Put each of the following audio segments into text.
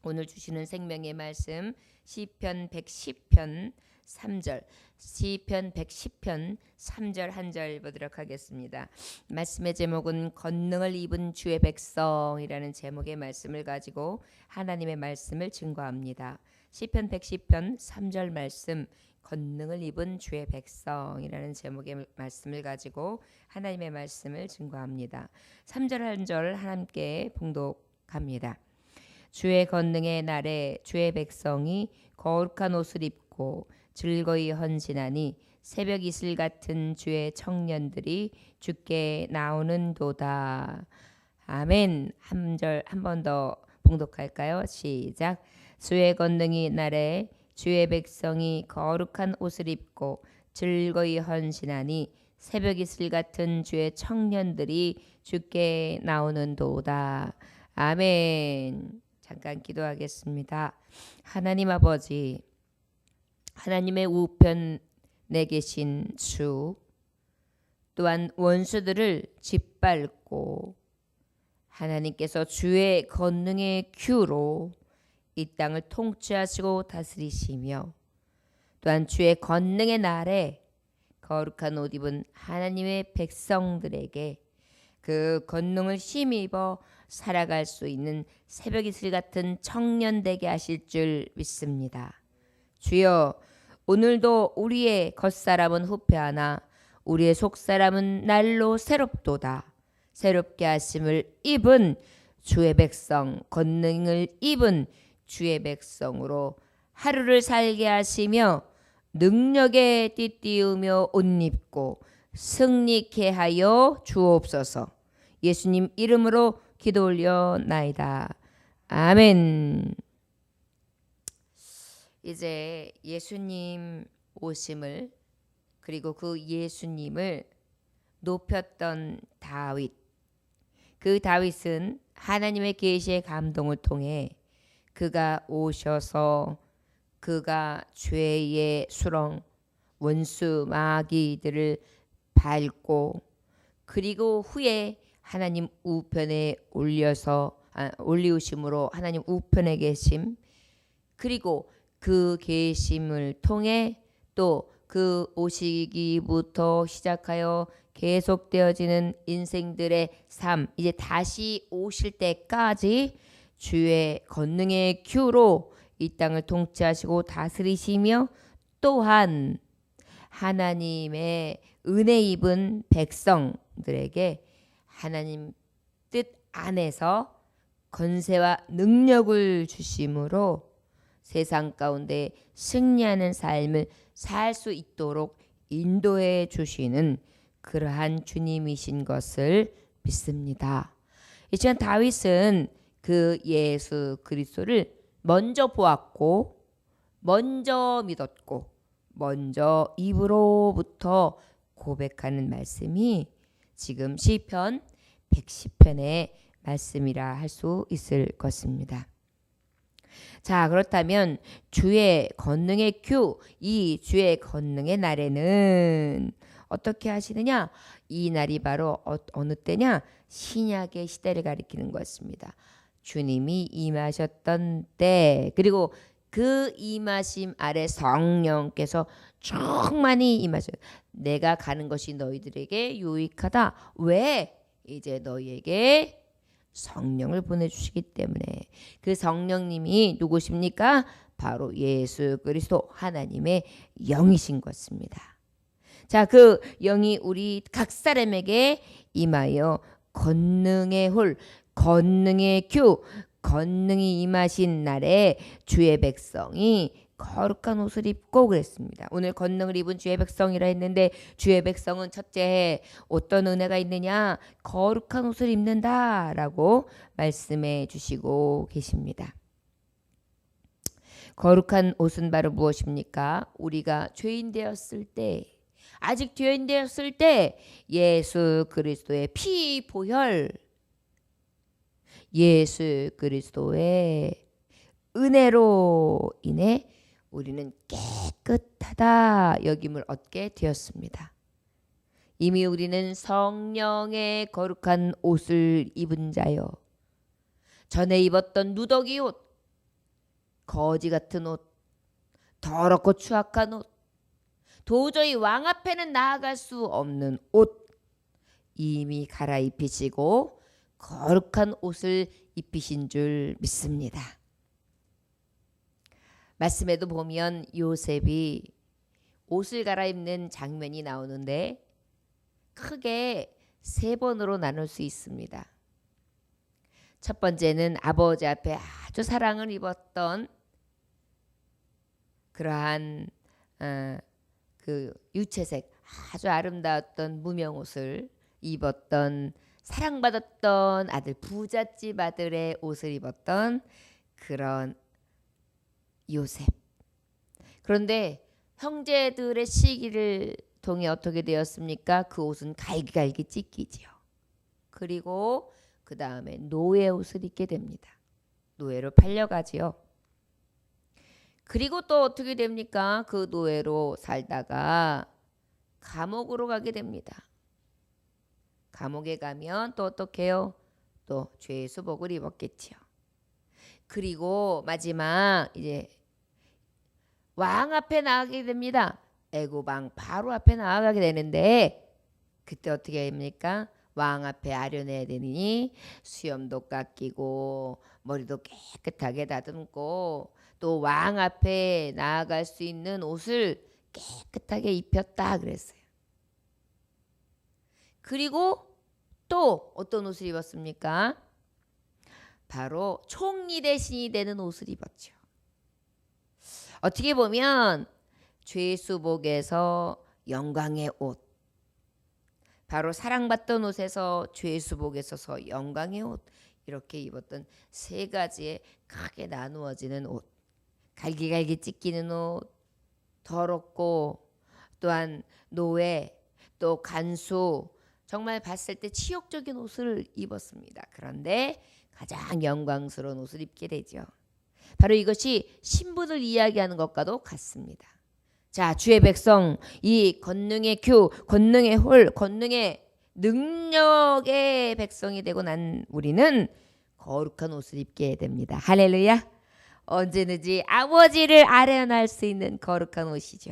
오늘 주시는 생명의 말씀 시편 110편 3절, 시편 110편 3절 한 절 보도록 하겠습니다. 말씀의 제목은 권능을 입은 주의 백성이라는 제목의 말씀을 가지고 하나님의 말씀을 증거합니다. 시편 110편 3절 말씀, 권능을 입은 주의 백성이라는 제목의 말씀을 가지고 하나님의 말씀을 증거합니다. 3절 한 절 함께 봉독합니다. 주의 권능의 날에 주의 백성이 거룩한 옷을 입고 즐거이 헌신하니 새벽 이슬 같은 주의 청년들이 주께 나오는도다. 아멘. 한 번 더 봉독할까요? 시작. 주의 권능의 날에 주의 백성이 거룩한 옷을 입고 즐거이 헌신하니 새벽 이슬 같은 주의 청년들이 주께 나오는도다. 아멘. 잠깐 기도하겠습니다. 하나님 아버지, 하나님의 우편에 계신 주, 또한 원수들을 짓밟고 하나님께서 주의 권능의 큐로 이 땅을 통치하시고 다스리시며, 또한 주의 권능의 날에 거룩한 옷 입은 하나님의 백성들에게 그 권능을 힘입어 살아갈 수 있는 새벽 이슬 같은 청년 되게 하실 줄 믿습니다. 주여, 오늘도 우리의 겉사람은 후패하나 우리의 속사람은 날로 새롭도다. 새롭게 하심을 입은 주의 백성, 권능을 입은 주의 백성으로 하루를 살게 하시며 능력에 띠띠우며 옷 입고 승리케 하여 주옵소서. 예수님 이름으로 기도 올려나이다. 아멘. 이제 예수님 오심을, 그리고 그 예수님을 높였던 다윗, 그 다윗은 하나님의 계시의 감동을 통해 그가 오셔서 그가 죄의 수렁 원수 마귀들을 밟고, 그리고 후에 하나님 우편에 올리우심으로 하나님 우편에 계심, 그리고 그 계심을 통해 또 그 오시기부터 시작하여 계속되어지는 인생들의 삶, 이제 다시 오실 때까지 주의 권능의 큐로 이 땅을 통치하시고 다스리시며, 또한 하나님의 은혜 입은 백성들에게 하나님 뜻 안에서 권세와 능력을 주심으로 세상 가운데 승리하는 삶을 살 수 있도록 인도해 주시는 그러한 주님이신 것을 믿습니다. 이 시간 다윗은 그 예수 그리스도를 먼저 보았고, 먼저 믿었고, 먼저 입으로부터 고백하는 말씀이 지금 시편 110편의 말씀이라 할 수 있을 것입니다. 자, 그렇다면 주의 권능의 큐, 이 주의 권능의 날에는 어떻게 하시느냐? 이 날이 바로 어느 때냐? 신약의 시대를 가리키는 것입니다. 주님이 임하셨던 때, 그리고 그 임하심 아래 성령께서 충만히 임하셔요. 내가 가는 것이 너희들에게 유익하다. 왜? 이제 너희에게 성령을 보내주시기 때문에. 그 성령님이 누구십니까? 바로 예수 그리스도 하나님의 영이신 것입니다. 자, 그 영이 우리 각 사람에게 임하여 권능의 홀, 권능의 큐, 권능이 임하신 날에 주의 백성이 거룩한 옷을 입고 그랬습니다. 오늘 권능을 입은 주의 백성이라 했는데, 주의 백성은 첫째 어떤 은혜가 있느냐? 거룩한 옷을 입는다라고 말씀해 주시고 계십니다. 거룩한 옷은 바로 무엇입니까? 우리가 죄인 되었을 때, 아직 죄인 되었을 때 예수 그리스도의 피 보혈, 예수 그리스도의 은혜로 인해 우리는 깨끗하다 여김을 얻게 되었습니다. 이미 우리는 성령의 거룩한 옷을 입은 자요, 전에 입었던 누더기 옷, 거지 같은 옷, 더럽고 추악한 옷, 도저히 왕 앞에는 나아갈 수 없는 옷 이미 갈아입히시고 거룩한 옷을 입히신 줄 믿습니다. 말씀에도 보면 요셉이 옷을 갈아입는 장면이 나오는데 크게 3번으로 나눌 수 있습니다. 첫 번째는 아버지 앞에 아주 사랑을 입었던 그러한 그 유채색 아주 아름다웠던 무명옷을 입었던 사랑받았던 아들, 부잣집 아들의 옷을 입었던 그런 요셉. 그런데 형제들의 시기를 통해 어떻게 되었습니까? 그 옷은 갈기갈기 찢기지요. 그리고 그 다음에 노예 옷을 입게 됩니다. 노예로 팔려가지요. 그리고 또 어떻게 됩니까? 그 노예로 살다가 감옥으로 가게 됩니다. 감옥에 가면 또 어떻게 해요? 또 죄의 수복을 입었겠지요. 그리고 마지막 이제 왕 앞에 나가게 됩니다. 애굽 왕 바로 앞에 나아가게 되는데 그때 어떻게 합니까? 왕 앞에 아련해야 되니 수염도 깎이고 머리도 깨끗하게 다듬고 또 왕 앞에 나아갈 수 있는 옷을 깨끗하게 입혔다 그랬어요. 그리고 또 어떤 옷을 입었습니까? 바로 총리 대신이 되는 옷을 입었죠. 어떻게 보면 죄수복에서 영광의 옷, 바로 사랑받던 옷에서 죄수복에 서서 영광의 옷, 이렇게 입었던 3가지의 크게 나누어지는 옷. 갈기갈기 찢기는 옷, 더럽고 또한 노예, 또 간수, 정말 봤을 때 치욕적인 옷을 입었습니다. 그런데 가장 영광스러운 옷을 입게 되죠. 바로 이것이 신분을 이야기하는 것과도 같습니다. 자, 주의 백성, 이 권능의 큐, 권능의 홀, 권능의 능력의 백성이 되고 난 우리는 거룩한 옷을 입게 됩니다. 할렐루야. 언제든지 아버지를 아련할 수 있는 거룩한 옷이죠.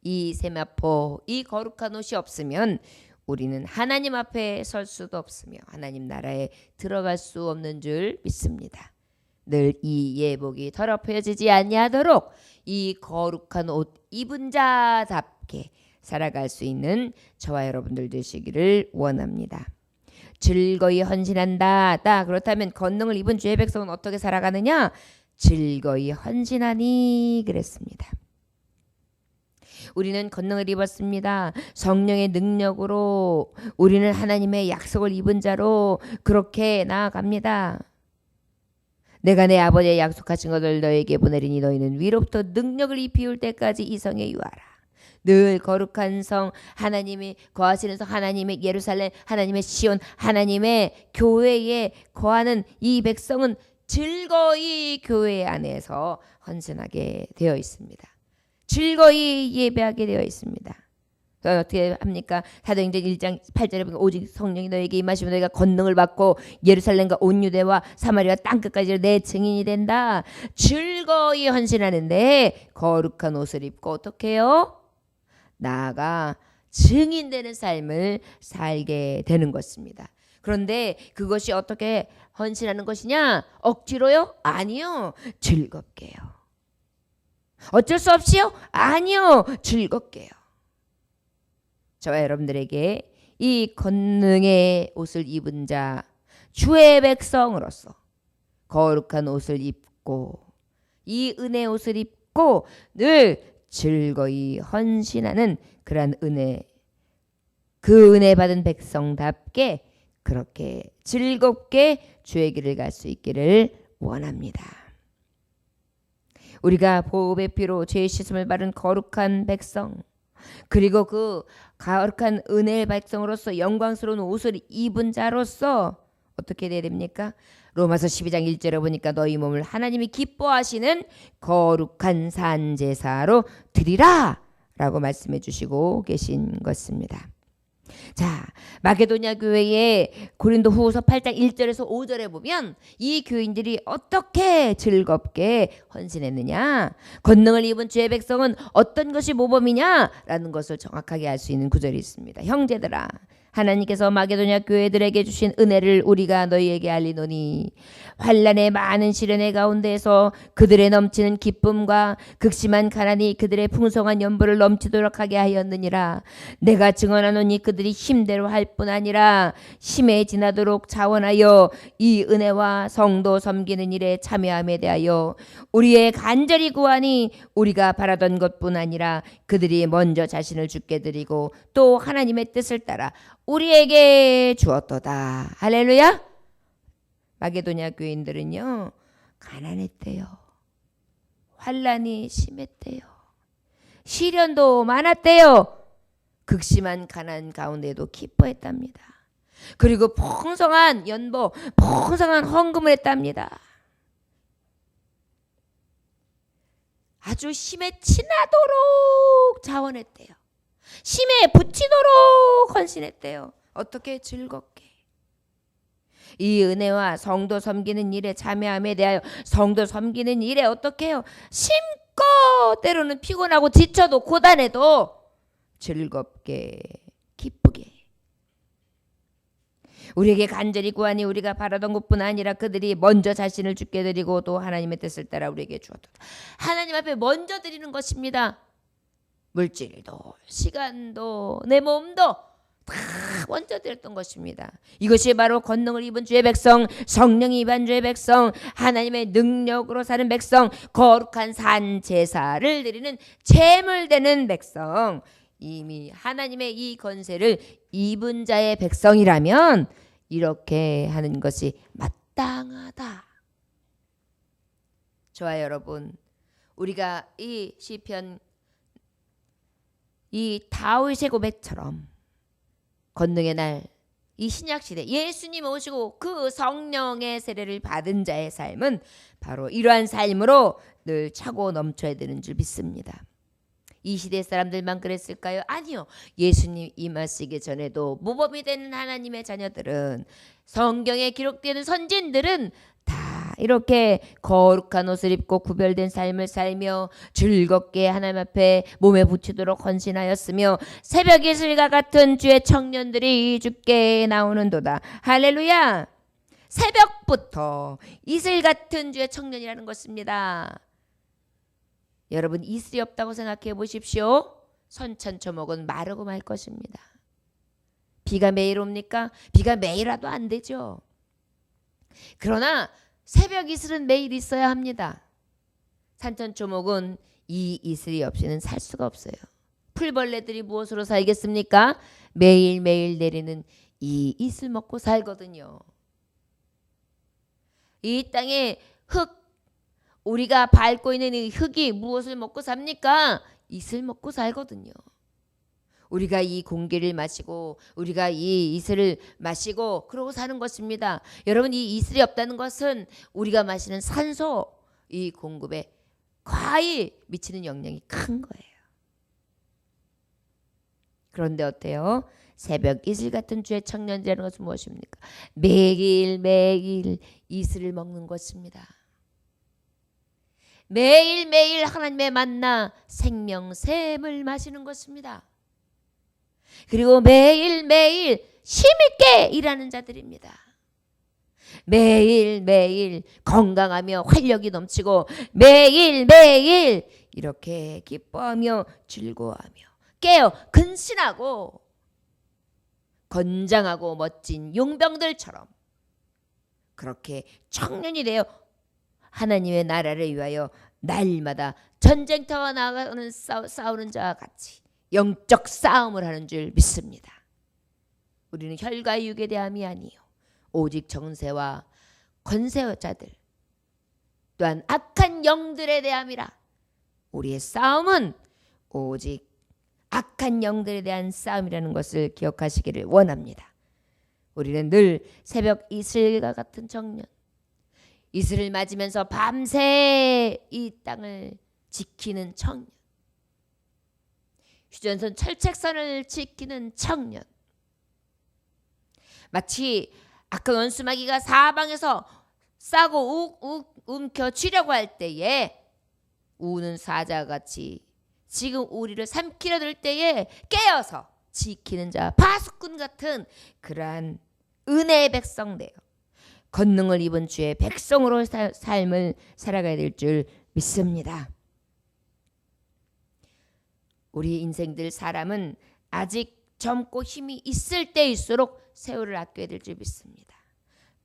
이 세마포, 이 거룩한 옷이 없으면 우리는 하나님 앞에 설 수도 없으며 하나님 나라에 들어갈 수 없는 줄 믿습니다. 늘 이 예복이 더럽혀지지 아니하도록 이 거룩한 옷 입은 자답게 살아갈 수 있는 저와 여러분들 되시기를 원합니다. 즐거이 헌신한다. 그렇다면 권능을 입은 주의 백성은 어떻게 살아가느냐? 즐거이 헌신하니 그랬습니다. 우리는 권능을 입었습니다. 성령의 능력으로 우리는 하나님의 약속을 입은 자로 그렇게 나아갑니다. 내가 내 아버지의 약속하신 것을 너에게 보내리니 너희는 위로부터 능력을 입히울 때까지 이 성에 유하라. 늘 거룩한 성, 하나님이 거하시는 성, 하나님의 예루살렘, 하나님의 시온, 하나님의 교회에 거하는 이 백성은 즐거이 교회 안에서 헌신하게 되어 있습니다. 즐거이 예배하게 되어 있습니다. 어떻게 합니까? 사도행전 1장 8절에 보면 오직 성령이 너에게 임하시면 너희가 권능을 받고 예루살렘과 온 유대와 사마리아 땅끝까지 내 증인이 된다. 즐거이 헌신하는데 거룩한 옷을 입고 어떻게 해요? 나아가 증인되는 삶을 살게 되는 것입니다. 그런데 그것이 어떻게 헌신하는 것이냐? 억지로요? 아니요. 즐겁게요. 어쩔 수 없이요? 아니요. 즐겁게요. 저와 여러분들에게 이 권능의 옷을 입은 자, 주의 백성으로서 거룩한 옷을 입고 이 은혜의 옷을 입고 늘 즐거이 헌신하는 그러한 은혜, 그 은혜 받은 백성답게 그렇게 즐겁게 주의 길을 갈 수 있기를 원합니다. 우리가 보혈의 피로 죄의 씻음을 받은 거룩한 백성, 그리고 그 거룩한 은혜의 백성으로서 영광스러운 옷을 입은 자로서 어떻게 돼야 됩니까? 로마서 12장 1절에 보니까 너희 몸을 하나님이 기뻐하시는 거룩한 산제사로 드리라 라고 말씀해 주시고 계신 것입니다. 자, 마게도냐 교회의 고린도 후서 8장 1절에서 5절에 보면 이 교인들이 어떻게 즐겁게 헌신했느냐, 권능을 입은 주의 백성은 어떤 것이 모범이냐라는 것을 정확하게 알 수 있는 구절이 있습니다. 형제들아, 하나님께서 마게도냐 교회들에게 주신 은혜를 우리가 너희에게 알리노니 환난의 많은 시련의 가운데에서 그들의 넘치는 기쁨과 극심한 가난이 그들의 풍성한 연보를 넘치도록 하게 하였느니라. 내가 증언하노니 그들이 힘대로 할 뿐 아니라 힘에 지나도록 자원하여 이 은혜와 성도 섬기는 일에 참여함에 대하여 우리의 간절히 구하니 우리가 바라던 것뿐 아니라 그들이 먼저 자신을 주께 드리고 또 하나님의 뜻을 따라 우리에게 주었도다. 할렐루야. 마게도냐 교인들은요, 가난했대요. 환난이 심했대요. 시련도 많았대요. 극심한 가난 가운데도 기뻐했답니다. 그리고 풍성한 연보, 풍성한 헌금을 했답니다. 아주 심에 지나도록 자원했대요. 심에 붙이도록 헌신했대요. 어떻게? 즐겁게. 이 은혜와 성도 섬기는 일에 참여함에 대하여 성도 섬기는 일에 어떻게 해요? 심고 때로는 피곤하고 지쳐도 고단해도 즐겁게 기쁘게. 우리에게 간절히 구하니 우리가 바라던 것뿐 아니라 그들이 먼저 자신을 주께 드리고 또 하나님의 뜻을 따라 우리에게 주었다. 하나님 앞에 먼저 드리는 것입니다. 물질도 시간도 내 몸도 다 먼저 드렸던 것입니다. 이것이 바로 권능을 입은 주의 백성, 성령이 입은 주의 백성, 하나님의 능력으로 사는 백성, 거룩한 산 제사를 드리는 제물되는 백성, 이미 하나님의 이 권세를 입은 자의 백성이라면 이렇게 하는 것이 마땅하다. 좋아요, 여러분. 우리가 이 시편, 이 다윗의 고백처럼 권능의 날, 이 신약시대 예수님 오시고 그 성령의 세례를 받은 자의 삶은 바로 이러한 삶으로 늘 차고 넘쳐야 되는 줄 믿습니다. 이 시대 사람들만 그랬을까요? 아니요. 예수님 임하시기 전에도 모범이 되는 하나님의 자녀들은, 성경에 기록되는 선진들은 다 이렇게 거룩한 옷을 입고 구별된 삶을 살며 즐겁게 하나님 앞에 몸에 붙이도록 헌신하였으며 새벽 이슬과 같은 주의 청년들이 주께 나오는도다. 할렐루야. 새벽부터 이슬 같은 주의 청년이라는 것입니다. 여러분, 이슬이 없다고 생각해 보십시오. 선천초목은 마르고 말 것입니다. 비가 매일 옵니까? 비가 매일 와도 안 되죠. 그러나 새벽 이슬은 매일 있어야 합니다. 산천초목은 이 이슬이 없이는 살 수가 없어요. 풀벌레들이 무엇으로 살겠습니까? 매일매일 내리는 이 이슬 먹고 살거든요. 이 땅에 흙, 우리가 밟고 있는 이 흙이 무엇을 먹고 삽니까? 이슬 먹고 살거든요. 우리가 이 공기를 마시고 우리가 이 이슬을 마시고 그러고 사는 것입니다. 여러분, 이 이슬이 없다는 것은 우리가 마시는 산소 이 공급에 과히 미치는 영향이 큰 거예요. 그런데 어때요? 새벽 이슬 같은 주의 청년이라는 것은 무엇입니까? 매일매일 이슬을 먹는 것입니다. 매일매일 하나님의 만나 생명샘을 마시는 것입니다. 그리고 매일매일 힘있게 일하는 자들입니다. 매일매일 건강하며 활력이 넘치고 매일매일 이렇게 기뻐하며 즐거워하며 깨어 근신하고 건장하고 멋진 용병들처럼 그렇게 청년이 되어 하나님의 나라를 위하여 날마다 전쟁터와 나가는 싸우는 자와 같이 영적 싸움을 하는 줄 믿습니다. 우리는 혈과 육에 대함이 아니요 오직 정세와 권세자들 또한 악한 영들에 대함이라. 우리의 싸움은 오직 악한 영들에 대한 싸움이라는 것을 기억하시기를 원합니다. 우리는 늘 새벽 이슬과 같은 청년, 이슬을 맞으면서 밤새 이 땅을 지키는 청년, 휴전선 철책선을 지키는 청년, 마치 아까 원수마귀가 사방에서 싸고 욱욱 움켜쥐려고 할 때에 우는 사자같이 지금 우리를 삼키려 들 때에 깨어서 지키는 자 파수꾼 같은 그러한 은혜의 백성되어 권능을 입은 주의 백성으로 삶을 살아가야 될 줄 믿습니다. 우리 인생들 사람은 아직 젊고 힘이 있을 때일수록 세월을 아껴야 될 줄 믿습니다.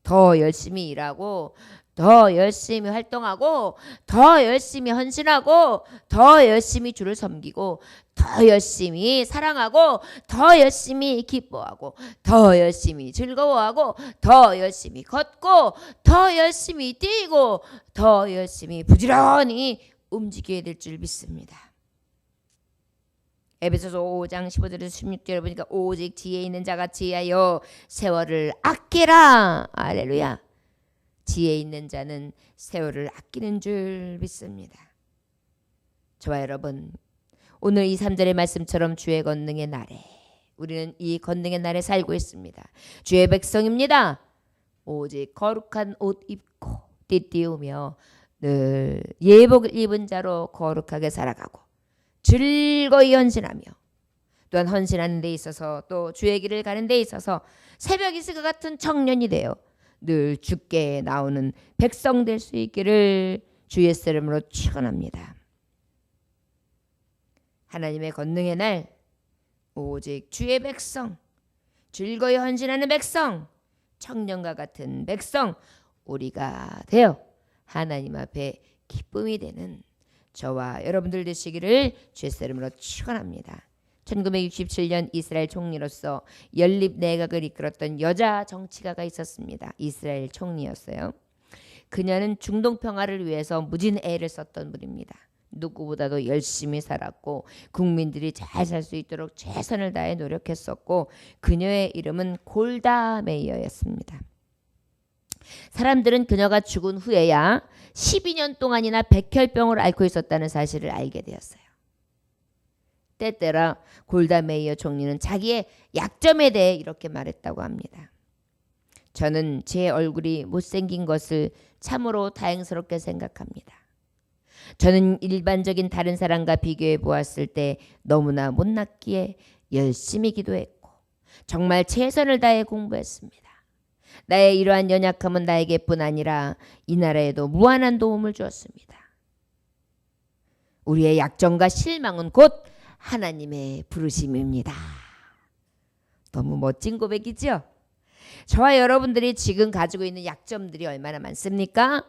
더 열심히 일하고 더 열심히 활동하고 더 열심히 헌신하고 더 열심히 주를 섬기고 더 열심히 사랑하고 더 열심히 기뻐하고 더 열심히 즐거워하고 더 열심히 걷고 더 열심히 뛰고 더 열심히 부지런히 움직여야 될 줄 믿습니다. 에베소서 5장 15절에서 16절을 보니까 오직 지혜 있는 자같이 하여 세월을 아끼라. 할렐루야. 지혜 있는 자는 세월을 아끼는 줄 믿습니다. 저와 여러분, 오늘 이 3절의 말씀처럼 주의 권능의 날에 우리는 이 권능의 날에 살고 있습니다. 주의 백성입니다. 오직 거룩한 옷 입고 띠띠우며 늘 예복을 입은 자로 거룩하게 살아가고 즐거이 헌신하며 또한 헌신하는 데 있어서 또 주의 길을 가는 데 있어서 새벽 이슬과 같은 청년이 되어 늘 주께 나오는 백성 될 수 있기를 주 예수 이름으로 축원합니다. 하나님의 권능의 날 오직 주의 백성, 즐거이 헌신하는 백성, 청년과 같은 백성 우리가 되어 하나님 앞에 기쁨이 되는 저와 여러분들 되시기를 주 예수 이름으로 축원합니다. 1967년 이스라엘 총리로서 연립 내각을 이끌었던 여자 정치가가 있었습니다. 이스라엘 총리였어요. 그녀는 중동 평화를 위해서 무진 애를 썼던 분입니다. 누구보다도 열심히 살았고 국민들이 잘 살 수 있도록 최선을 다해 노력했었고 그녀의 이름은 골다 메이어였습니다. 사람들은 그녀가 죽은 후에야 12년 동안이나 백혈병을 앓고 있었다는 사실을 알게 되었어요. 때때라 골다 메이어 총리는 자기의 약점에 대해 이렇게 말했다고 합니다. 저는 제 얼굴이 못생긴 것을 참으로 다행스럽게 생각합니다. 저는 일반적인 다른 사람과 비교해 보았을 때 너무나 못났기에 열심히 기도했고 정말 최선을 다해 공부했습니다. 나의 이러한 연약함은 나에게뿐 아니라 이 나라에도 무한한 도움을 주었습니다. 우리의 약점과 실망은 곧 하나님의 부르심입니다. 너무 멋진 고백이죠? 저와 여러분들이 지금 가지고 있는 약점들이 얼마나 많습니까?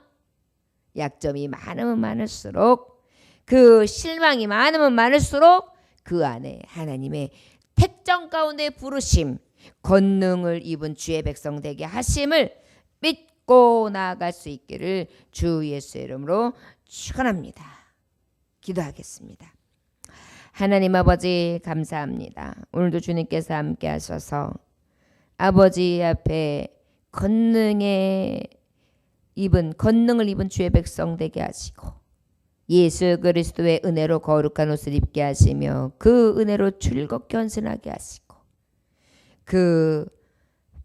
약점이 많으면 많을수록 그 실망이 많으면 많을수록 그 안에 하나님의 택정 가운데 부르심 권능을 입은 주의 백성 되게 하심을 믿고 나아갈 수 있기를 주 예수의 이름으로 축원합니다. 기도하겠습니다. 하나님 아버지 감사합니다. 오늘도 주님께서 함께 하셔서 아버지 앞에 권능을 입은 주의 백성 되게 하시고 예수 그리스도의 은혜로 거룩한 옷을 입게 하시며 그 은혜로 즐겁게 헌신하게 하시고 그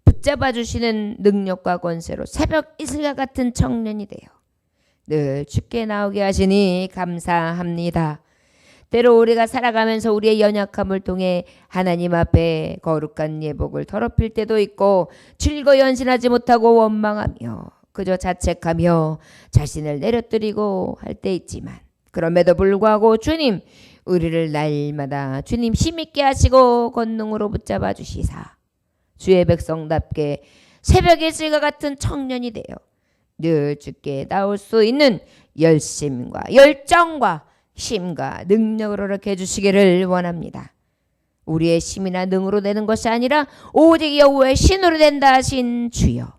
붙잡아 주시는 능력과 권세로 새벽 이슬과 같은 청년이 되어 늘 주께 나오게 하시니 감사합니다. 때로 우리가 살아가면서 우리의 연약함을 통해 하나님 앞에 거룩한 예복을 더럽힐 때도 있고 즐거이 헌신하지 못하고 원망하며 그저 자책하며 자신을 내려뜨리고 할 때 있지만 그럼에도 불구하고 주님 우리를 날마다 주님 힘있게 하시고 권능으로 붙잡아 주시사 주의 백성답게 새벽의 질과 같은 청년이 되어 늘 주께 나올 수 있는 열심과 열정과 힘과 능력으로 이렇게 해주시기를 원합니다. 우리의 힘이나 능으로 되는 것이 아니라 오직 여호와의 신으로 된다 하신 주여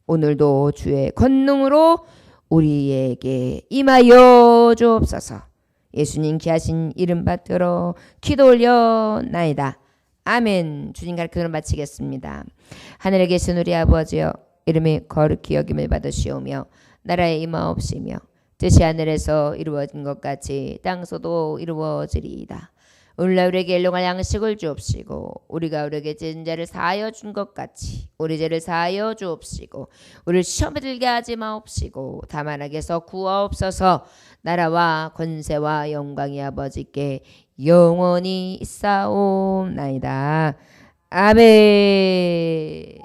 오늘도 주의 권능으로 우리에게 임하여 주옵소서. 예수님 귀하신 이름 받들어 기도 올려나이다. 아멘. 주님 가르침을 마치겠습니다. 하늘에 계신 우리 아버지여 이름이 거룩히 여김을 받으시오며 나라에 임하옵시며 뜻이 하늘에서 이루어진 것 같이 땅에서도 이루어지리이다. 오늘날 우리에게 일용할 양식을 주옵시고 우리가 우리에게 진 죄를 사하여 준 것 같이 우리 죄를 사하여 주옵시고 우리를 시험에 들게 하지 마옵시고 다만 악에서 구하옵소서. 나라와 권세와 영광이 아버지께 영원히 있사옵나이다. 아멘.